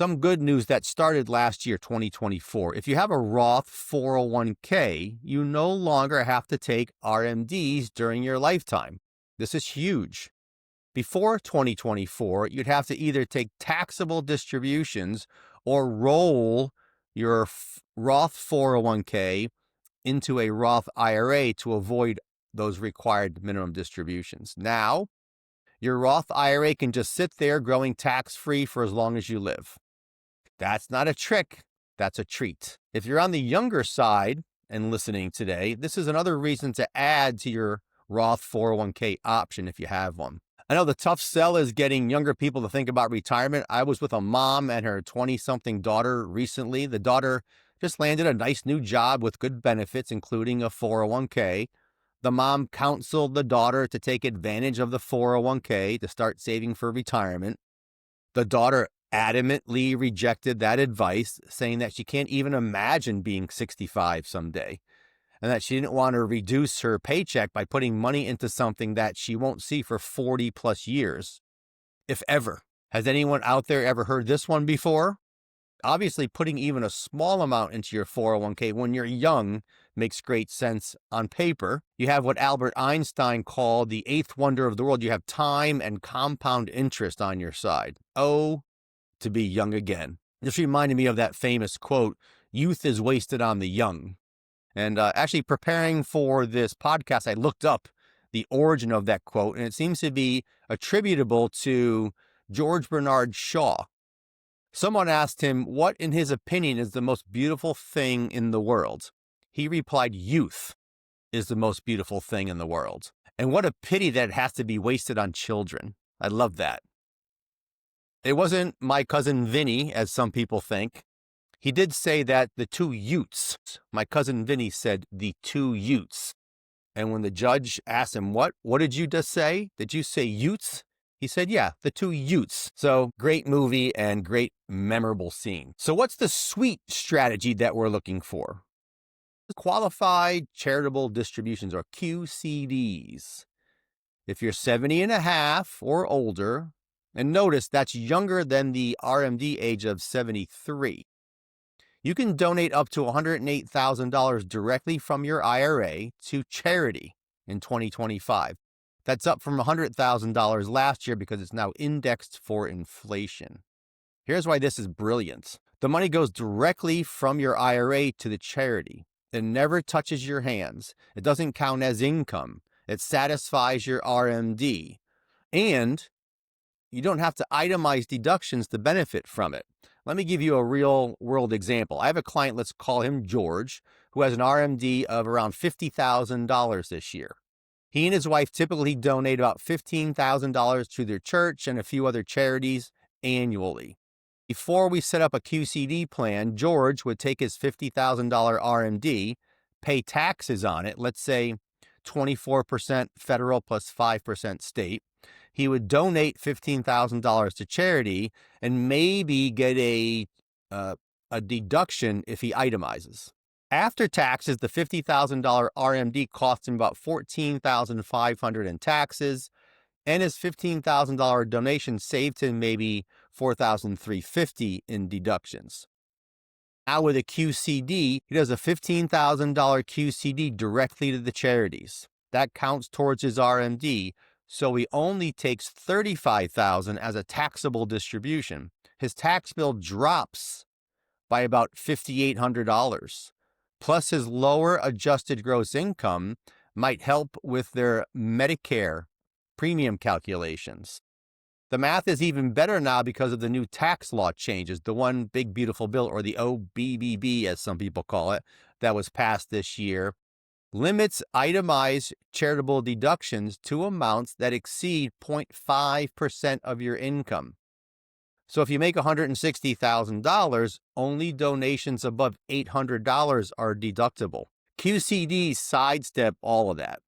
Some good news that started last year, 2024. If you have a Roth 401k, you no longer have to take RMDs during your lifetime. This is huge. Before 2024, you'd have to either take taxable distributions or roll your Roth 401k into a Roth IRA to avoid those required minimum distributions. Now, your Roth IRA can just sit there growing tax-free for as long as you live. That's not a trick, that's a treat. If you're on the younger side and listening today, this is another reason to add to your Roth 401k option if you have one. I know the tough sell is getting younger people to think about retirement. I was with a mom and her 20-something daughter recently. The daughter just landed a nice new job with good benefits, including a 401k. The mom counseled the daughter to take advantage of the 401k to start saving for retirement. The daughter adamantly rejected that advice, saying that she can't even imagine being 65 someday, and that she didn't want to reduce her paycheck by putting money into something that she won't see for 40 plus years, if ever. Has anyone out there ever heard this one before? Obviously, putting even a small amount into your 401k when you're young makes great sense on paper. You have what Albert Einstein called the eighth wonder of the world. You have time and compound interest on your side. Oh, to be young again. This reminded me of that famous quote, "Youth is wasted on the young." And actually preparing for this podcast, I looked up the origin of that quote, and it seems to be attributable to George Bernard Shaw. Someone asked him what, in his opinion, is the most beautiful thing in the world. He replied, "Youth is the most beautiful thing in the world." And what a pity that it has to be wasted on children. I love that. It wasn't my cousin Vinny, as some people think. He did say that the two Utes, my cousin Vinny said the two Utes. And when the judge asked him, what did you just say? Did you say Utes? He said, yeah, the two Utes. So great movie and great memorable scene. So what's the sweet strategy that we're looking for? Qualified charitable distributions, or QCDs. If you're 70 and a half or older, and notice that's younger than the RMD age of 73. You can donate up to $108,000 directly from your IRA to charity in 2025. That's up from $100,000 last year because it's now indexed for inflation. Here's why this is brilliant. The money goes directly from your IRA to the charity. It never touches your hands. It doesn't count as income. It satisfies your RMD. And you don't have to itemize deductions to benefit from it. Let me give you a real world example. I have a client, let's call him George, who has an RMD of around $50,000 this year. He and his wife typically donate about $15,000 to their church and a few other charities annually. Before we set up a QCD plan, George would take his $50,000 RMD, pay taxes on it, let's say 24% federal plus 5% state. He would donate $15,000 to charity and maybe get a deduction if he itemizes. After taxes, the $50,000 RMD cost him about $14,500 in taxes, and his $15,000 donation saved him maybe $4,350 in deductions. Now with a QCD, he does a $15,000 QCD directly to the charities. That counts towards his RMD, so he only takes $35,000 as a taxable distribution. His tax bill drops by about $5,800. Plus, his lower adjusted gross income might help with their Medicare premium calculations. The math is even better now because of the new tax law changes, the one big beautiful bill, or the OBBB as some people call it, that was passed this year, limits itemized charitable deductions to amounts that exceed 0.5% of your income. So if you make $160,000, only donations above $800 are deductible. QCDs sidestep all of that.